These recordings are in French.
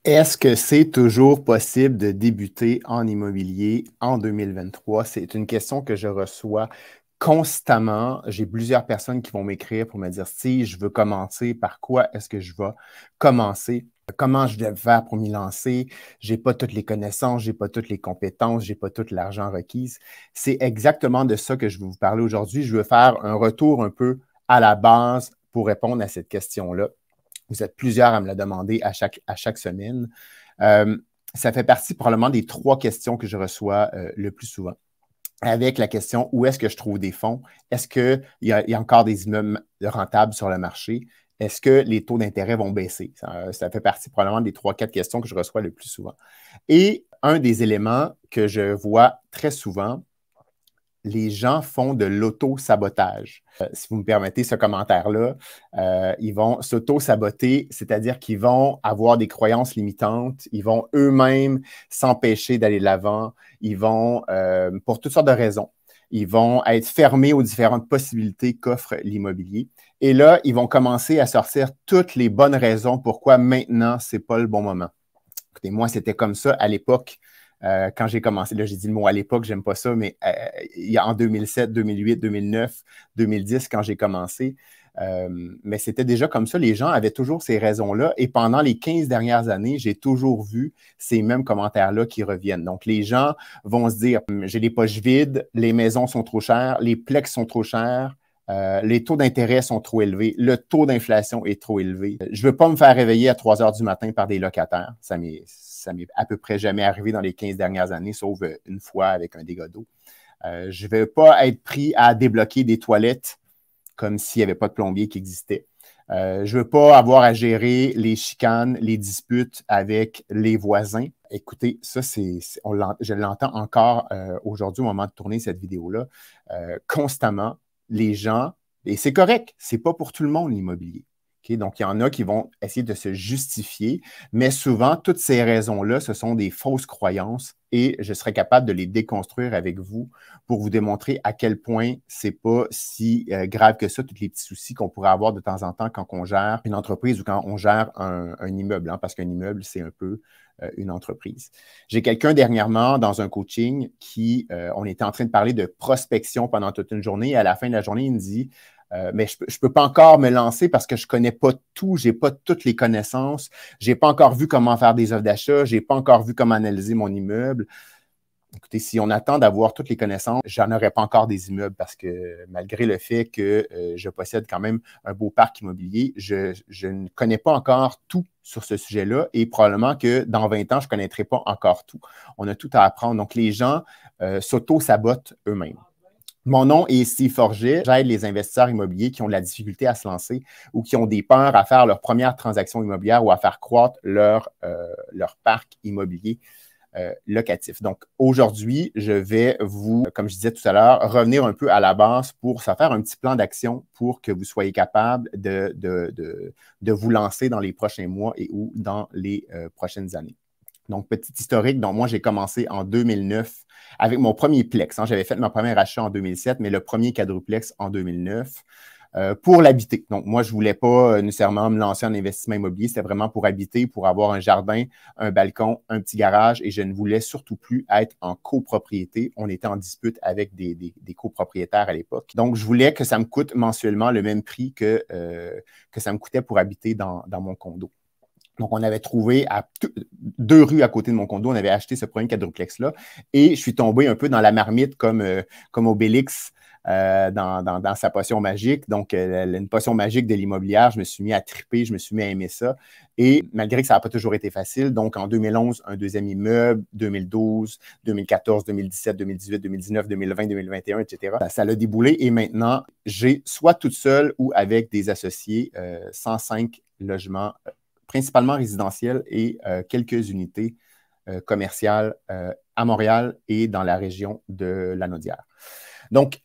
Est-ce que c'est toujours possible de débuter en immobilier en 2023? C'est une question que je reçois constamment. J'ai plusieurs personnes qui vont m'écrire pour me dire si je veux commencer, par quoi est-ce que je vais commencer? Comment je dois faire pour m'y lancer? Je n'ai pas toutes les connaissances, je n'ai pas toutes les compétences, je n'ai pas tout l'argent requis. C'est exactement de ça que je vais vous parler aujourd'hui. Je veux faire un retour un peu à la base pour répondre à cette question-là. Vous êtes plusieurs à me la demander à chaque semaine. Ça fait partie probablement des 3 questions que je reçois le plus souvent. Avec la question, où est-ce que je trouve des fonds? Est-ce qu'il y a encore des immeubles rentables sur le marché? Est-ce que les taux d'intérêt vont baisser? Ça fait partie probablement des 3-4 questions que je reçois le plus souvent. Et un des éléments que je vois très souvent, les gens font de l'auto-sabotage. Si vous me permettez ce commentaire-là, ils vont s'auto-saboter, c'est-à-dire qu'ils vont avoir des croyances limitantes, ils vont eux-mêmes s'empêcher d'aller de l'avant, ils vont, pour toutes sortes de raisons, ils vont être fermés aux différentes possibilités qu'offre l'immobilier. Et là, ils vont commencer à sortir toutes les bonnes raisons pourquoi maintenant, ce n'est pas le bon moment. Écoutez, moi, c'était comme ça à l'époque. Quand j'ai commencé, là, j'ai dit le mot à l'époque, j'aime pas ça, mais il y a en 2007, 2008, 2009, 2010, quand j'ai commencé. Mais c'était déjà comme ça. Les gens avaient toujours ces raisons-là. Et pendant les 15 dernières années, j'ai toujours vu ces mêmes commentaires-là qui reviennent. Donc, les gens vont se dire, j'ai les poches vides, les maisons sont trop chères, les plex sont trop chers. Les taux d'intérêt sont trop élevés, le taux d'inflation est trop élevé. Je ne veux pas me faire réveiller à 3 heures du matin par des locataires. Ça m'est à peu près jamais arrivé dans les 15 dernières années, sauf une fois avec un dégât d'eau. Je ne veux pas être pris à débloquer des toilettes comme s'il n'y avait pas de plombier qui existait. Je ne veux pas avoir à gérer les chicanes, les disputes avec les voisins. Écoutez, ça, je l'entends encore aujourd'hui au moment de tourner cette vidéo-là, constamment. Les gens, et c'est correct, ce n'est pas pour tout le monde l'immobilier. Okay? Donc, il y en a qui vont essayer de se justifier, mais souvent, toutes ces raisons-là, ce sont des fausses croyances et je serai capable de les déconstruire avec vous pour vous démontrer à quel point ce n'est pas si grave que ça, tous les petits soucis qu'on pourrait avoir de temps en temps quand on gère une entreprise ou quand on gère un immeuble, hein, parce qu'un immeuble, c'est un peu une entreprise. J'ai quelqu'un dernièrement dans un coaching on était en train de parler de prospection pendant toute une journée et à la fin de la journée, il me dit mais je ne peux pas encore me lancer parce que je ne connais pas tout, je n'ai pas toutes les connaissances, je n'ai pas encore vu comment faire des offres d'achat, je n'ai pas encore vu comment analyser mon immeuble. Écoutez, si on attend d'avoir toutes les connaissances, je n'en aurai pas encore des immeubles parce que malgré le fait que je possède quand même un beau parc immobilier, je ne connais pas encore tout sur ce sujet-là et probablement que dans 20 ans, je ne connaîtrai pas encore tout. On a tout à apprendre. Donc, les gens s'auto-sabotent eux-mêmes. Mon nom est Steve Forget. J'aide les investisseurs immobiliers qui ont de la difficulté à se lancer ou qui ont des peurs à faire leur première transaction immobilière ou à faire croître leur parc immobilier locatif. Donc, aujourd'hui, je vais vous, comme je disais tout à l'heure, revenir un peu à la base pour ça faire un petit plan d'action pour que vous soyez capable de vous lancer dans les prochains mois et ou dans les prochaines années. Donc, petit historique, donc moi, j'ai commencé en 2009 avec mon premier Plex. Hein, j'avais fait mon premier achat en 2007, mais le premier quadruplex en 2009 pour l'habiter. Donc, moi, je ne voulais pas nécessairement me lancer en investissement immobilier. C'était vraiment pour habiter, pour avoir un jardin, un balcon, un petit garage et je ne voulais surtout plus être en copropriété. On était en dispute avec des copropriétaires à l'époque. Donc, je voulais que ça me coûte mensuellement le même prix que ça me coûtait pour habiter dans mon condo. Donc, on avait trouvé à 2 rues à côté de mon condo, on avait acheté ce premier quadruplex-là et je suis tombé un peu dans la marmite comme Obélix dans sa potion magique. Donc, une potion magique de l'immobilière, je me suis mis à triper, je me suis mis à aimer ça. Et malgré que ça n'a pas toujours été facile, donc en 2011, un deuxième immeuble, 2012, 2014, 2017, 2018, 2019, 2020, 2021, etc. Ça l'a déboulé et maintenant, j'ai soit toute seule ou avec des associés 105 logements principalement résidentielles et quelques unités commerciales à Montréal et dans la région de Lanaudière. Donc,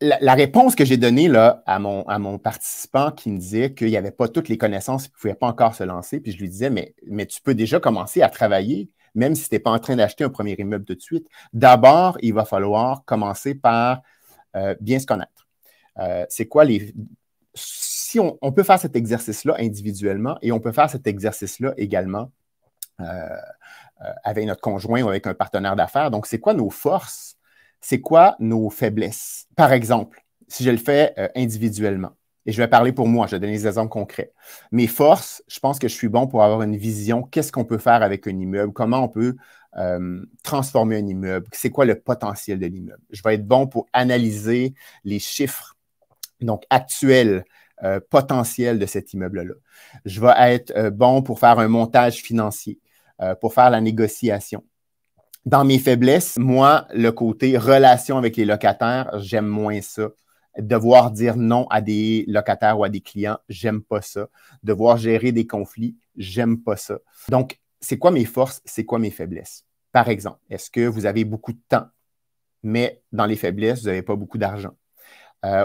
la réponse que j'ai donnée là, à mon participant qui me disait qu'il n'y avait pas toutes les connaissances, il ne pouvait pas encore se lancer, puis je lui disais, mais tu peux déjà commencer à travailler, même si tu n'es pas en train d'acheter un premier immeuble tout de suite. D'abord, il va falloir commencer par bien se connaître. C'est quoi si on peut faire cet exercice-là individuellement et on peut faire cet exercice-là également avec notre conjoint ou avec un partenaire d'affaires. Donc, c'est quoi nos forces? C'est quoi nos faiblesses? Par exemple, si je le fais individuellement, et je vais parler pour moi, je vais donner des exemples concrets. Mes forces, je pense que je suis bon pour avoir une vision. Qu'est-ce qu'on peut faire avec un immeuble? Comment on peut transformer un immeuble? C'est quoi le potentiel de l'immeuble? Je vais être bon pour analyser les chiffres, donc actuels, potentiels de cet immeuble-là. Je vais être bon pour faire un montage financier, pour faire la négociation. Dans mes faiblesses, moi, le côté relation avec les locataires, j'aime moins ça. Devoir dire non à des locataires ou à des clients, j'aime pas ça. Devoir gérer des conflits, j'aime pas ça. Donc, c'est quoi mes forces? C'est quoi mes faiblesses? Par exemple, est-ce que vous avez beaucoup de temps, mais dans les faiblesses, vous n'avez pas beaucoup d'argent?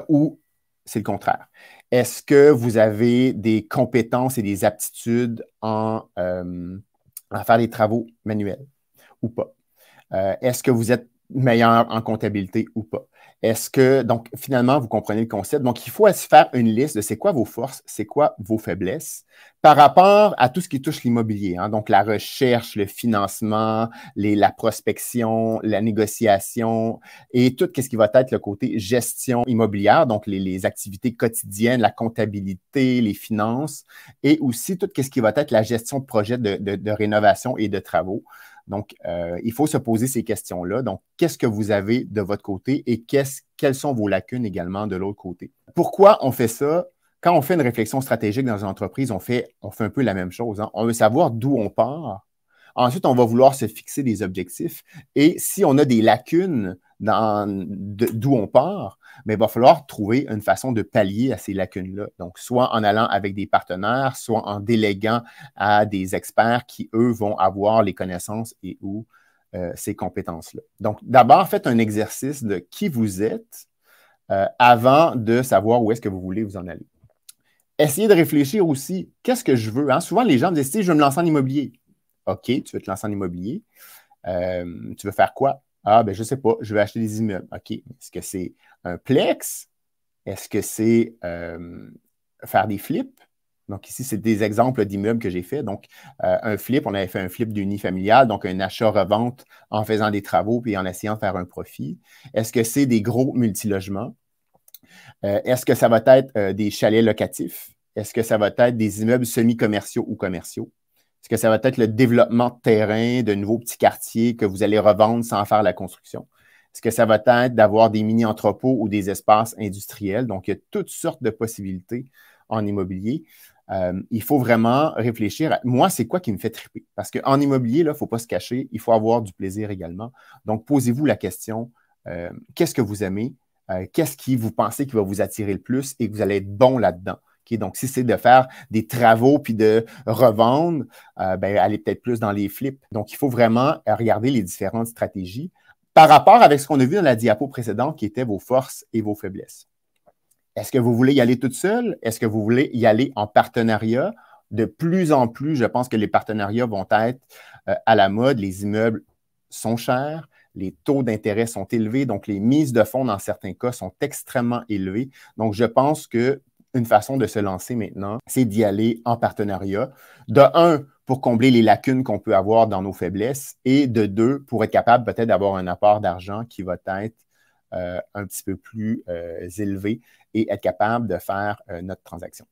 Ou c'est le contraire. Est-ce que vous avez des compétences et des aptitudes à faire des travaux manuels ou pas? Est-ce que vous êtes meilleur en comptabilité ou pas? Est-ce que, donc, finalement, vous comprenez le concept. Donc, il faut se faire une liste de c'est quoi vos forces, c'est quoi vos faiblesses par rapport à tout ce qui touche l'immobilier. Hein? Donc, la recherche, le financement, la prospection, la négociation et tout ce qui va être le côté gestion immobilière, donc les activités quotidiennes, la comptabilité, les finances et aussi tout ce qui va être la gestion de projets de rénovation et de travaux. Donc, il faut se poser ces questions-là. Donc, qu'est-ce que vous avez de votre côté et quelles sont vos lacunes également de l'autre côté? Pourquoi on fait ça? Quand on fait une réflexion stratégique dans une entreprise, on fait un peu la même chose. Hein. On veut savoir d'où on part. Ensuite, on va vouloir se fixer des objectifs. Et si on a des lacunes d'où on part, mais il va falloir trouver une façon de pallier à ces lacunes-là. Donc, soit en allant avec des partenaires, soit en déléguant à des experts qui, eux, vont avoir les connaissances et ou ces compétences-là. Donc, d'abord, faites un exercice de qui vous êtes avant de savoir où est-ce que vous voulez vous en aller. Essayez de réfléchir aussi, qu'est-ce que je veux? Hein? Souvent, les gens me disent, si je veux me lancer en immobilier. OK, tu veux te lancer en immobilier. Tu veux faire quoi? Ah, ben, je ne sais pas, je veux acheter des immeubles. OK, est-ce que c'est un plex? Est-ce que c'est faire des flips? Donc, ici, c'est des exemples d'immeubles que j'ai fait. Donc, un flip, on avait fait un flip d'unifamilial, donc un achat-revente en faisant des travaux puis en essayant de faire un profit. Est-ce que c'est des gros multilogements? Est-ce que ça va être des chalets locatifs? Est-ce que ça va être des immeubles semi-commerciaux ou commerciaux? Est-ce que ça va être le développement de terrain, de nouveaux petits quartiers que vous allez revendre sans faire la construction? Est-ce que ça va être d'avoir des mini-entrepôts ou des espaces industriels? Donc, il y a toutes sortes de possibilités en immobilier. Il faut vraiment réfléchir à moi, c'est quoi qui me fait triper? Parce qu'en immobilier, il ne faut pas se cacher, il faut avoir du plaisir également. Donc, posez-vous la question, qu'est-ce que vous aimez? Qu'est-ce qui vous pensez qui va vous attirer le plus et que vous allez être bon là-dedans? Okay, donc, si c'est de faire des travaux puis de revendre, ben, allez peut-être plus dans les flips. Donc, il faut vraiment regarder les différentes stratégies par rapport avec ce qu'on a vu dans la diapo précédente qui étaient vos forces et vos faiblesses. Est-ce que vous voulez y aller toute seule? Est-ce que vous voulez y aller en partenariat? De plus en plus, je pense que les partenariats vont être à la mode. Les immeubles sont chers. Les taux d'intérêt sont élevés. Donc, les mises de fonds, dans certains cas, sont extrêmement élevées. Donc, je pense qu'une façon de se lancer maintenant, c'est d'y aller en partenariat. De un, pour combler les lacunes qu'on peut avoir dans nos faiblesses et de deux, pour être capable peut-être d'avoir un apport d'argent qui va être un petit peu plus élevé et être capable de faire notre transaction.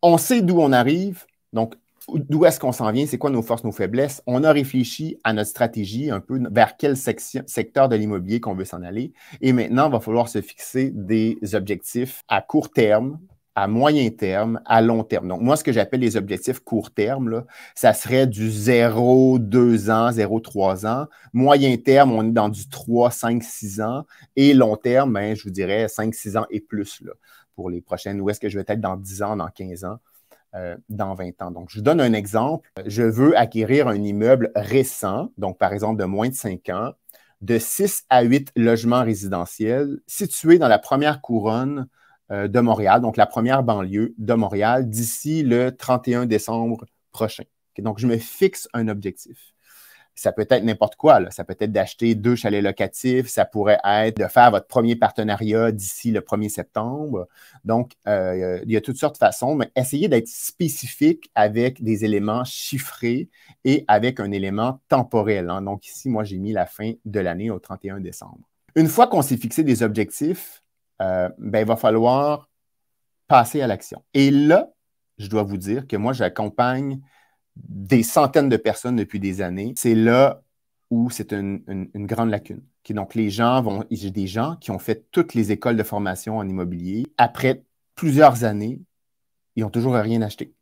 On sait d'où on arrive, donc d'où est-ce qu'on s'en vient, c'est quoi nos forces, nos faiblesses. On a réfléchi à notre stratégie, un peu vers quel secteur de l'immobilier qu'on veut s'en aller. Et maintenant, il va falloir se fixer des objectifs à court terme, à moyen terme, à long terme. Donc, moi, ce que j'appelle les objectifs court terme, là, ça serait du 0-2 ans, 0-3 ans. Moyen terme, on est dans du 3, 5, 6 ans. Et long terme, ben, je vous dirais 5, 6 ans et plus là, pour les prochaines. Où est-ce que je vais être dans 10 ans, dans 15 ans? Dans 20 ans. Donc, je vous donne un exemple. Je veux acquérir un immeuble récent, donc par exemple de moins de 5 ans, de 6 à 8 logements résidentiels situés dans la première couronne de Montréal, donc la première banlieue de Montréal, d'ici le 31 décembre prochain. Okay, donc, je me fixe un objectif. Ça peut être n'importe quoi, là. Ça peut être d'acheter 2 chalets locatifs, ça pourrait être de faire votre premier partenariat d'ici le 1er septembre. Donc, il y a toutes sortes de façons, mais essayez d'être spécifique avec des éléments chiffrés et avec un élément temporel, hein. Donc ici, moi, j'ai mis la fin de l'année au 31 décembre. Une fois qu'on s'est fixé des objectifs, il va falloir passer à l'action. Et là, je dois vous dire que moi, j'accompagne des centaines de personnes depuis des années. C'est là où c'est une grande lacune. Okay, donc, j'ai des gens qui ont fait toutes les écoles de formation en immobilier. Après plusieurs années, ils n'ont toujours rien acheté.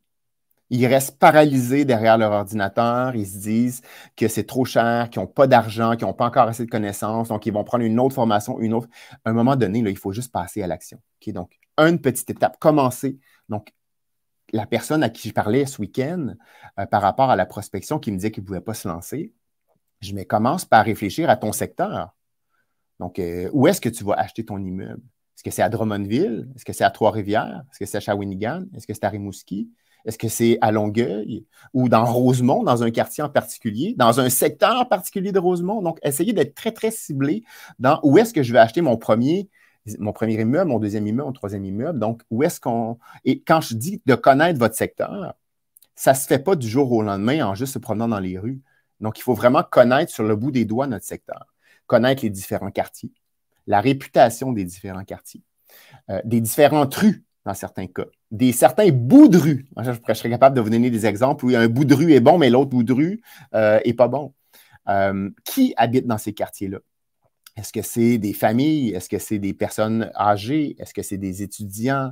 Ils restent paralysés derrière leur ordinateur. Ils se disent que c'est trop cher, qu'ils n'ont pas d'argent, qu'ils n'ont pas encore assez de connaissances. Donc, ils vont prendre une autre formation, une autre. À un moment donné, là, il faut juste passer à l'action. Okay, donc, une petite étape, commencer. Donc, la personne à qui je parlais ce week-end par rapport à la prospection qui me disait qu'il ne pouvait pas se lancer, commence par réfléchir à ton secteur. Donc, où est-ce que tu vas acheter ton immeuble? Est-ce que c'est à Drummondville? Est-ce que c'est à Trois-Rivières? Est-ce que c'est à Shawinigan? Est-ce que c'est à Rimouski? Est-ce que c'est à Longueuil ou dans Rosemont, dans un quartier en particulier, dans un secteur particulier de Rosemont? Donc, essayez d'être très, très ciblé dans où est-ce que je vais acheter mon premier immeuble, mon deuxième immeuble, mon troisième immeuble. Donc, où est-ce qu'on... Et quand je dis de connaître votre secteur, ça ne se fait pas du jour au lendemain en juste se promenant dans les rues. Donc, il faut vraiment connaître sur le bout des doigts notre secteur, connaître les différents quartiers, la réputation des différents quartiers, des différentes rues dans certains cas, certains bouts de rue. Je serais capable de vous donner des exemples où un bout de rue est bon, mais l'autre bout de rue n'est pas bon. Qui habite dans ces quartiers-là? Est-ce que c'est des familles? Est-ce que c'est des personnes âgées? Est-ce que c'est des étudiants?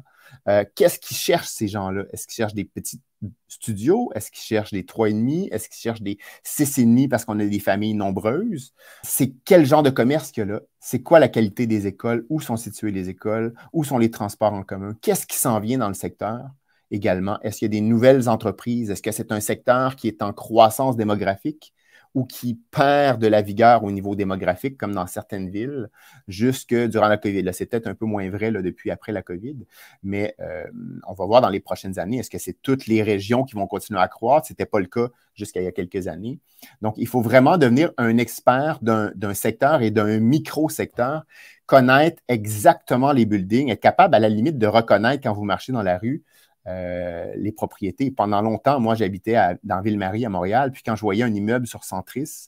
Qu'est-ce qu'ils cherchent, ces gens-là? Est-ce qu'ils cherchent des petits studios? Est-ce qu'ils cherchent des 3,5? Est-ce qu'ils cherchent des 6,5 parce qu'on a des familles nombreuses? C'est quel genre de commerce qu'il y a là? C'est quoi la qualité des écoles? Où sont situées les écoles? Où sont les transports en commun? Qu'est-ce qui s'en vient dans le secteur également? Est-ce qu'il y a des nouvelles entreprises? Est-ce que c'est un secteur qui est en croissance démographique ou qui perd de la vigueur au niveau démographique, comme dans certaines villes, jusque durant la COVID. Là, c'est peut-être un peu moins vrai là, depuis après la COVID, mais on va voir dans les prochaines années, est-ce que c'est toutes les régions qui vont continuer à croître? Ce n'était pas le cas jusqu'à il y a quelques années. Donc, il faut vraiment devenir un expert d'un secteur et d'un micro-secteur, connaître exactement les buildings, être capable à la limite de reconnaître quand vous marchez dans la rue, les propriétés. Pendant longtemps, moi, j'habitais dans Ville-Marie, à Montréal, puis quand je voyais un immeuble sur Centris,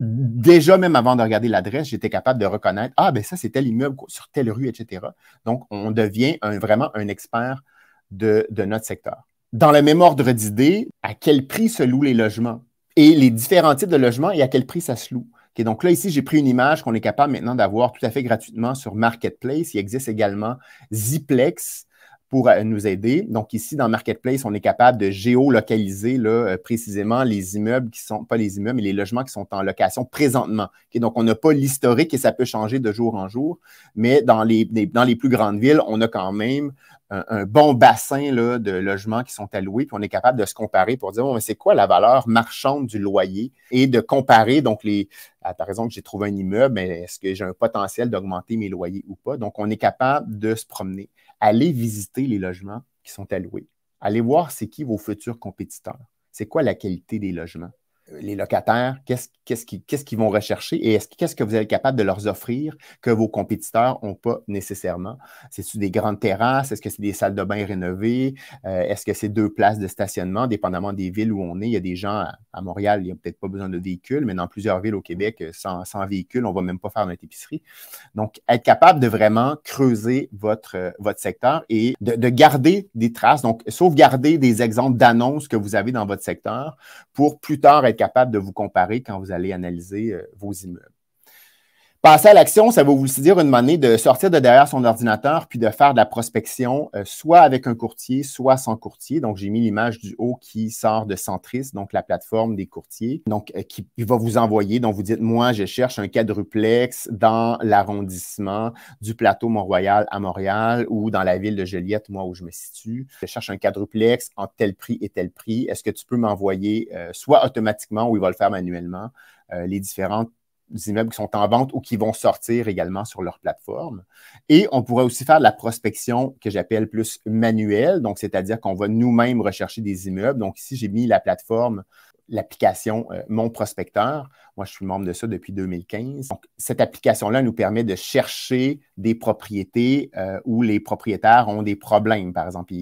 déjà, même avant de regarder l'adresse, j'étais capable de reconnaître, ben ça, c'est tel immeuble sur telle rue, etc. Donc, on devient vraiment un expert de notre secteur. Dans le même ordre d'idée, à quel prix se louent les logements et les différents types de logements et à quel prix ça se loue. Okay, donc là, ici, j'ai pris une image qu'on est capable maintenant d'avoir tout à fait gratuitement sur Marketplace. Il existe également Ziplex pour nous aider. Donc ici, dans Marketplace, on est capable de géolocaliser là, précisément les immeubles qui sont, pas les immeubles, mais les logements qui sont en location présentement. Okay, donc, on n'a pas l'historique et ça peut changer de jour en jour, mais dans les plus grandes villes, on a quand même un bon bassin là, de logements qui sont alloués, puis on est capable de se comparer pour dire, c'est quoi la valeur marchande du loyer et de comparer, donc par exemple, j'ai trouvé un immeuble, mais est-ce que j'ai un potentiel d'augmenter mes loyers ou pas? Donc, on est capable de se promener. Allez visiter les logements qui sont alloués. Allez voir c'est qui vos futurs compétiteurs. C'est quoi la qualité des logements? Les locataires, qu'est-ce qu'ils vont rechercher et qu'est-ce que vous êtes capable de leur offrir que vos compétiteurs n'ont pas nécessairement? C'est-tu des grandes terrasses? Est-ce que c'est des salles de bain rénovées? Est-ce que c'est 2 places de stationnement, dépendamment des villes où on est? Il y a des gens à Montréal, il n'y a peut-être pas besoin de véhicules, mais dans plusieurs villes au Québec, sans véhicule, on ne va même pas faire notre épicerie. Donc, être capable de vraiment creuser votre secteur et de garder des traces, donc sauvegarder des exemples d'annonces que vous avez dans votre secteur pour plus tard être capable de vous comparer quand vous allez analyser vos immeubles. Passer à l'action, ça va vous dire une manière de sortir de derrière son ordinateur puis de faire de la prospection, soit avec un courtier, soit sans courtier. Donc, j'ai mis l'image du haut qui sort de Centris, donc la plateforme des courtiers, donc qui va vous envoyer. Donc, vous dites, moi, je cherche un quadruplex dans l'arrondissement du plateau Mont-Royal à Montréal ou dans la ville de Joliette, moi, où je me situe. Je cherche un quadruplex entre tel prix et tel prix. Est-ce que tu peux m'envoyer, soit automatiquement ou il va le faire manuellement, les différentes immeubles qui sont en vente ou qui vont sortir également sur leur plateforme. Et on pourrait aussi faire de la prospection que j'appelle plus manuelle, donc c'est-à-dire qu'on va nous-mêmes rechercher des immeubles. Donc ici, j'ai mis la plateforme l'application Mon Prospecteur. Moi, je suis membre de ça depuis 2015. Donc, cette application-là nous permet de chercher des propriétés où les propriétaires ont des problèmes. Par exemple,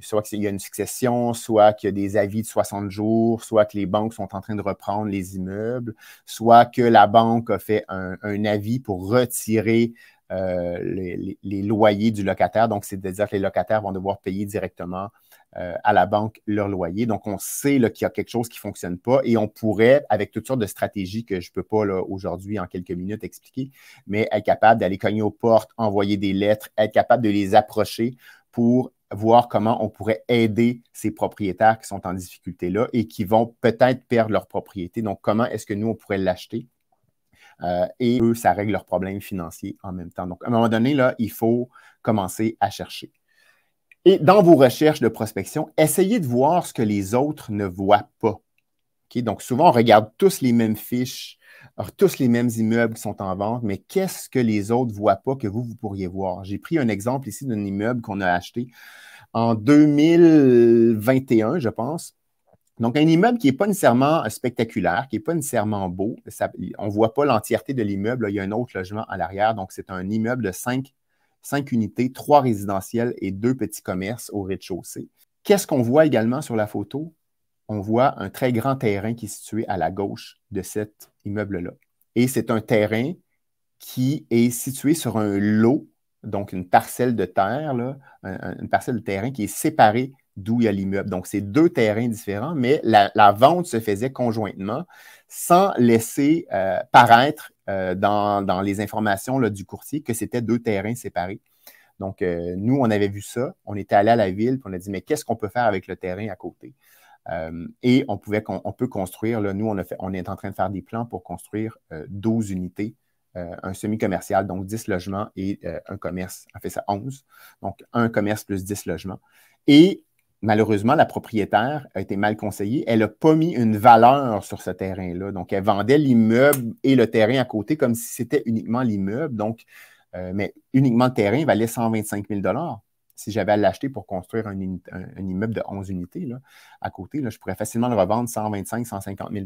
soit qu'il y a une succession, soit qu'il y a des avis de 60 jours, soit que les banques sont en train de reprendre les immeubles, soit que la banque a fait un avis pour retirer les loyers du locataire. Donc, c'est-à-dire que les locataires vont devoir payer directement à la banque leur loyer. Donc, on sait qu'il y a quelque chose qui ne fonctionne pas et on pourrait, avec toutes sortes de stratégies que je ne peux pas aujourd'hui en quelques minutes expliquer, mais être capable d'aller cogner aux portes, envoyer des lettres, être capable de les approcher pour voir comment on pourrait aider ces propriétaires qui sont en difficulté là et qui vont peut-être perdre leur propriété. Donc, comment est-ce que nous, on pourrait l'acheter? Et eux, ça règle leurs problèmes financiers en même temps. Donc, à un moment donné, là, il faut commencer à chercher. Et dans vos recherches de prospection, essayez de voir ce que les autres ne voient pas. Okay? Donc, souvent, on regarde tous les mêmes fiches, tous les mêmes immeubles qui sont en vente, mais qu'est-ce que les autres ne voient pas que vous pourriez voir? J'ai pris un exemple ici d'un immeuble qu'on a acheté en 2021, je pense. Donc, un immeuble qui n'est pas nécessairement spectaculaire, qui n'est pas nécessairement beau. On ne voit pas l'entièreté de l'immeuble. Il y a un autre logement à l'arrière. Donc, c'est un immeuble de 5 unités, 3 résidentiels et 2 petits commerces au rez-de-chaussée. Qu'est-ce qu'on voit également sur la photo? On voit un très grand terrain qui est situé à la gauche de cet immeuble-là. Et c'est un terrain qui est situé sur un lot, donc une parcelle de terre, là, une parcelle de terrain qui est séparée d'où il y a l'immeuble. Donc, c'est 2 terrains différents, mais la vente se faisait conjointement sans laisser paraître dans les informations là, du courtier que c'était 2 terrains séparés. Donc, nous, on avait vu ça. On était allé à la ville et on a dit, mais qu'est-ce qu'on peut faire avec le terrain à côté? Et on peut construire, là, nous, on est en train de faire des plans pour construire 12 unités, un semi-commercial, donc 10 logements et un commerce, en fait, ça 11. Donc, un commerce plus 10 logements. Et malheureusement, la propriétaire a été mal conseillée. Elle n'a pas mis une valeur sur ce terrain-là. Donc, elle vendait l'immeuble et le terrain à côté comme si c'était uniquement l'immeuble. Donc, mais uniquement le terrain valait 125 000 si j'avais à l'acheter pour construire un immeuble de 11 unités là, à côté, là, je pourrais facilement le revendre 125 150 000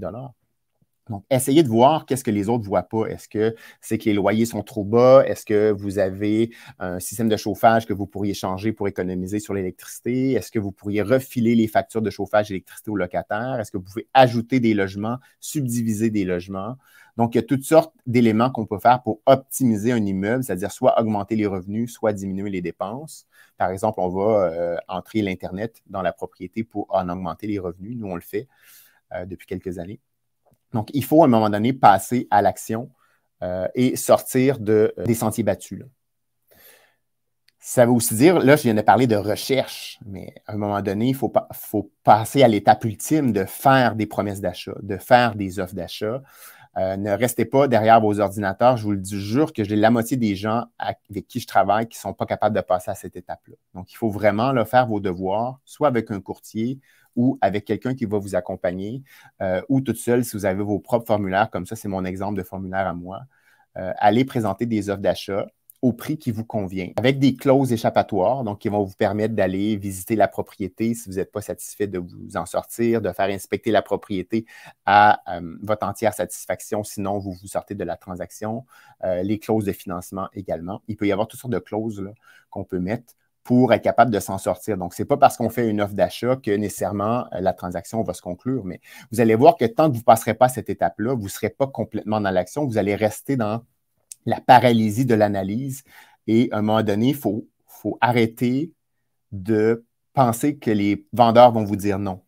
Donc, essayez de voir qu'est-ce que les autres ne voient pas. Est-ce que c'est que les loyers sont trop bas? Est-ce que vous avez un système de chauffage que vous pourriez changer pour économiser sur l'électricité? Est-ce que vous pourriez refiler les factures de chauffage et d'électricité aux locataires? Est-ce que vous pouvez ajouter des logements, subdiviser des logements? Donc, il y a toutes sortes d'éléments qu'on peut faire pour optimiser un immeuble, c'est-à-dire soit augmenter les revenus, soit diminuer les dépenses. Par exemple, on va entrer l'Internet dans la propriété pour en augmenter les revenus. Nous, on le fait depuis quelques années. Donc, il faut à un moment donné passer à l'action et sortir des sentiers battus. Là. Ça veut aussi dire, là, je viens de parler de recherche, mais à un moment donné, il faut passer à l'étape ultime de faire des promesses d'achat, de faire des offres d'achat. Ne restez pas derrière vos ordinateurs. Je vous le jure que j'ai la moitié des gens avec qui je travaille qui ne sont pas capables de passer à cette étape-là. Donc, il faut vraiment là, faire vos devoirs, soit avec un courtier ou avec quelqu'un qui va vous accompagner, ou toute seule si vous avez vos propres formulaires, comme ça, c'est mon exemple de formulaire à moi. Allez présenter des offres d'achat au prix qui vous convient, avec des clauses échappatoires, donc qui vont vous permettre d'aller visiter la propriété si vous n'êtes pas satisfait de vous en sortir, de faire inspecter la propriété à votre entière satisfaction, sinon vous vous sortez de la transaction, les clauses de financement également. Il peut y avoir toutes sortes de clauses qu'on peut mettre pour être capable de s'en sortir. Donc, ce n'est pas parce qu'on fait une offre d'achat que nécessairement la transaction va se conclure, mais vous allez voir que tant que vous ne passerez pas cette étape-là, vous ne serez pas complètement dans l'action, vous allez rester dans la paralysie de l'analyse et à un moment donné, il faut arrêter de penser que les vendeurs vont vous dire non.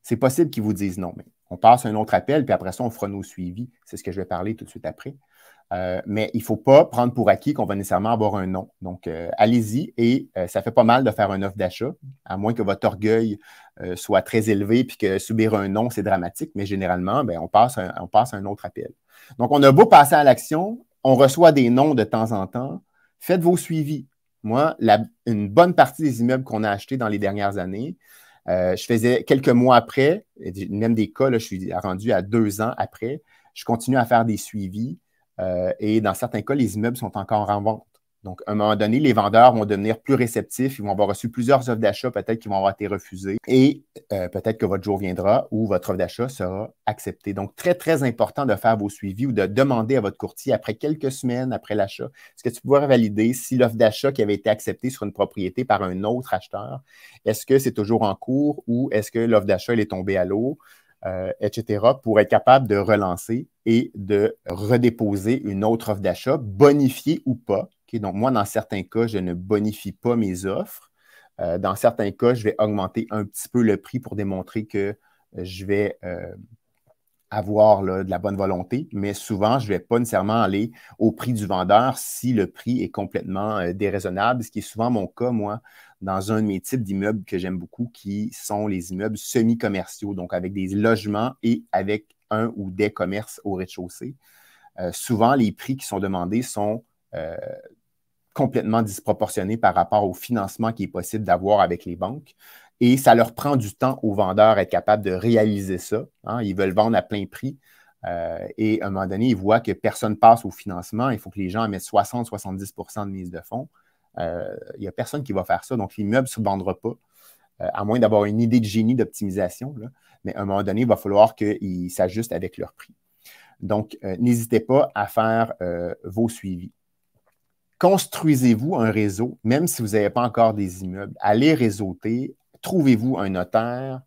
C'est possible qu'ils vous disent non, mais on passe un autre appel, puis après ça, on fera nos suivis. C'est ce que je vais parler tout de suite après. Mais il ne faut pas prendre pour acquis qu'on va nécessairement avoir un non. Donc, allez-y et ça fait pas mal de faire une offre d'achat, à moins que votre orgueil soit très élevé puis que subir un non, c'est dramatique, mais généralement, on passe à un autre appel. Donc, on a beau passer à l'action, on reçoit des noms de temps en temps. Faites vos suivis. Moi, une bonne partie des immeubles qu'on a achetés dans les dernières années, je faisais quelques mois après, même des cas, là, je suis rendu à 2 ans après, je continue à faire des suivis et dans certains cas, les immeubles sont encore en vente. Donc, à un moment donné, les vendeurs vont devenir plus réceptifs, ils vont avoir reçu plusieurs offres d'achat, peut-être qui vont avoir été refusées, et peut-être que votre jour viendra où votre offre d'achat sera acceptée. Donc, très, très important de faire vos suivis ou de demander à votre courtier, après quelques semaines après l'achat, est-ce que tu pourrais valider si l'offre d'achat qui avait été acceptée sur une propriété par un autre acheteur, est-ce que c'est toujours en cours ou est-ce que l'offre d'achat est tombée à l'eau? Etc., pour être capable de relancer et de redéposer une autre offre d'achat, bonifiée ou pas. Okay? Donc, moi, dans certains cas, je ne bonifie pas mes offres. Dans certains cas, je vais augmenter un petit peu le prix pour démontrer que je vais avoir là, de la bonne volonté, mais souvent, je ne vais pas nécessairement aller au prix du vendeur si le prix est complètement déraisonnable, ce qui est souvent mon cas, moi, dans un de mes types d'immeubles que j'aime beaucoup, qui sont les immeubles semi-commerciaux, donc avec des logements et avec un ou des commerces au rez-de-chaussée. Souvent, les prix qui sont demandés sont complètement disproportionnés par rapport au financement qui est possible d'avoir avec les banques. Et ça leur prend du temps aux vendeurs à être capables de réaliser ça. Hein. Ils veulent vendre à plein prix. Et à un moment donné, ils voient que personne passe au financement. Il faut que les gens mettent 60-70 % de mise de fonds. Il n'y a personne qui va faire ça. Donc, l'immeuble ne se vendra pas, à moins d'avoir une idée de génie d'optimisation. Mais à un moment donné, il va falloir qu'ils s'ajustent avec leur prix. Donc, n'hésitez pas à faire vos suivis. Construisez-vous un réseau, même si vous n'avez pas encore des immeubles. Allez réseauter, trouvez-vous un notaire,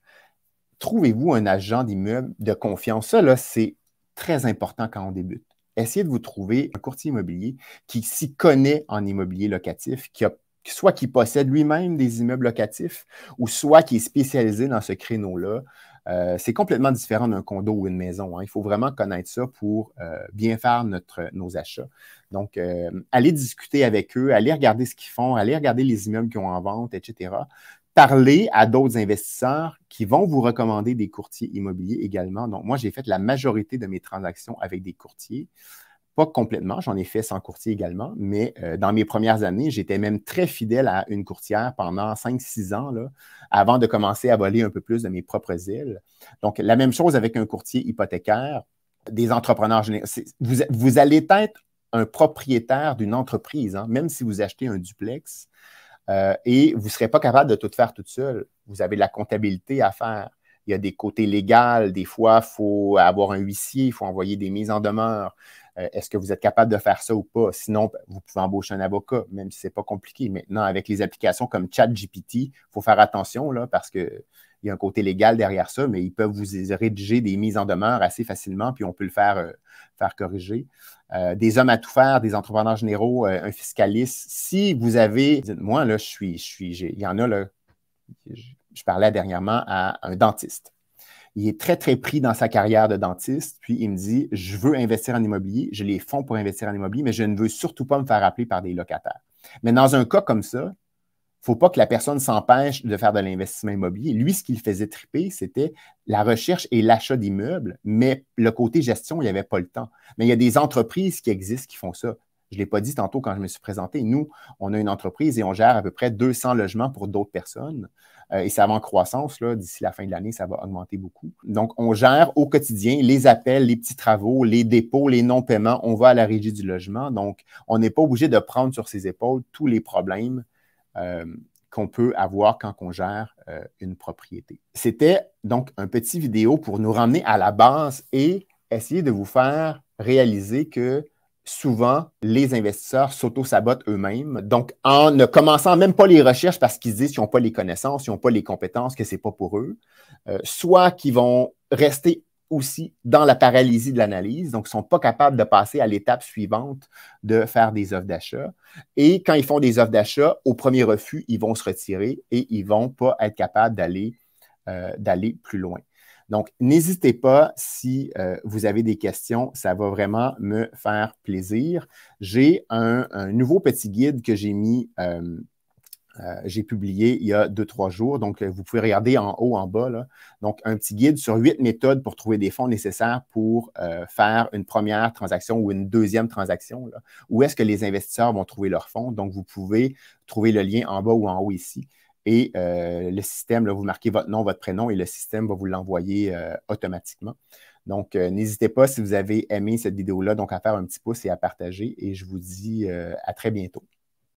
trouvez-vous un agent d'immeuble de confiance. Ça, là, c'est très important quand on débute. Essayez de vous trouver un courtier immobilier qui s'y connaît en immobilier locatif, soit qui possède lui-même des immeubles locatifs, ou soit qui est spécialisé dans ce créneau-là. C'est complètement différent d'un condo ou une maison. Hein. Il faut vraiment connaître ça pour bien faire nos achats. Donc, allez discuter avec eux, allez regarder ce qu'ils font, allez regarder les immeubles qu'ils ont en vente, etc. Parlez à d'autres investisseurs qui vont vous recommander des courtiers immobiliers également. Donc, moi, j'ai fait la majorité de mes transactions avec des courtiers. Pas complètement, j'en ai fait sans courtier également, mais dans mes premières années, j'étais même très fidèle à une courtière pendant 5-6 ans, là, avant de commencer à voler un peu plus de mes propres ailes. Donc, la même chose avec un courtier hypothécaire, des entrepreneurs généraux. Vous allez être un propriétaire d'une entreprise, hein, même si vous achetez un duplex, et vous ne serez pas capable de tout faire toute seule. Vous avez de la comptabilité à faire. Il y a des côtés légaux. Des fois, il faut avoir un huissier, il faut envoyer des mises en demeure. Est-ce que vous êtes capable de faire ça ou pas? Sinon, vous pouvez embaucher un avocat, même si ce n'est pas compliqué. Maintenant, avec les applications comme ChatGPT, il faut faire attention là, parce qu'il y a un côté légal derrière ça, mais ils peuvent vous rédiger des mises en demeure assez facilement, puis on peut le faire corriger. Des hommes à tout faire, des entrepreneurs généraux, un fiscaliste. Si vous avez... Moi, là, il y en a, là, je parlais dernièrement à un dentiste. Il est très, très pris dans sa carrière de dentiste. Puis, il me dit, je veux investir en immobilier, j'ai les fonds pour investir en immobilier, mais je ne veux surtout pas me faire appeler par des locataires. Mais dans un cas comme ça, il ne faut pas que la personne s'empêche de faire de l'investissement immobilier. Lui, ce qu'il faisait triper, c'était la recherche et l'achat d'immeubles, mais le côté gestion, il n'y avait pas le temps. Mais il y a des entreprises qui existent qui font ça. Je ne l'ai pas dit tantôt quand je me suis présenté. Nous, on a une entreprise et on gère à peu près 200 logements pour d'autres personnes. Et ça va en croissance. D'ici la fin de l'année, ça va augmenter beaucoup. Donc, on gère au quotidien les appels, les petits travaux, les dépôts, les non-paiements. On va à la régie du logement. Donc, on n'est pas obligé de prendre sur ses épaules tous les problèmes qu'on peut avoir quand on gère une propriété. C'était donc un petit vidéo pour nous ramener à la base et essayer de vous faire réaliser que souvent, les investisseurs s'auto-sabotent eux-mêmes. Donc, en ne commençant même pas les recherches parce qu'ils se disent qu'ils n'ont pas les connaissances, ils n'ont pas les compétences, que ce n'est pas pour eux, soit qu'ils vont rester aussi dans la paralysie de l'analyse, donc ils ne sont pas capables de passer à l'étape suivante de faire des offres d'achat. Et quand ils font des offres d'achat, au premier refus, ils vont se retirer et ils ne vont pas être capables d'aller plus loin. Donc, n'hésitez pas si vous avez des questions, ça va vraiment me faire plaisir. J'ai un nouveau petit guide que j'ai mis, j'ai publié il y a 2-3 jours. Donc, vous pouvez regarder en haut, en bas. Là. Donc, un petit guide sur 8 méthodes pour trouver des fonds nécessaires pour faire une première transaction ou une deuxième transaction. Là. Où est-ce que les investisseurs vont trouver leurs fonds? Donc, vous pouvez trouver le lien en bas ou en haut ici. Et le système, là, vous marquez votre nom, votre prénom et le système va vous l'envoyer automatiquement. Donc, n'hésitez pas si vous avez aimé cette vidéo-là, donc à faire un petit pouce et à partager. Et je vous dis à très bientôt.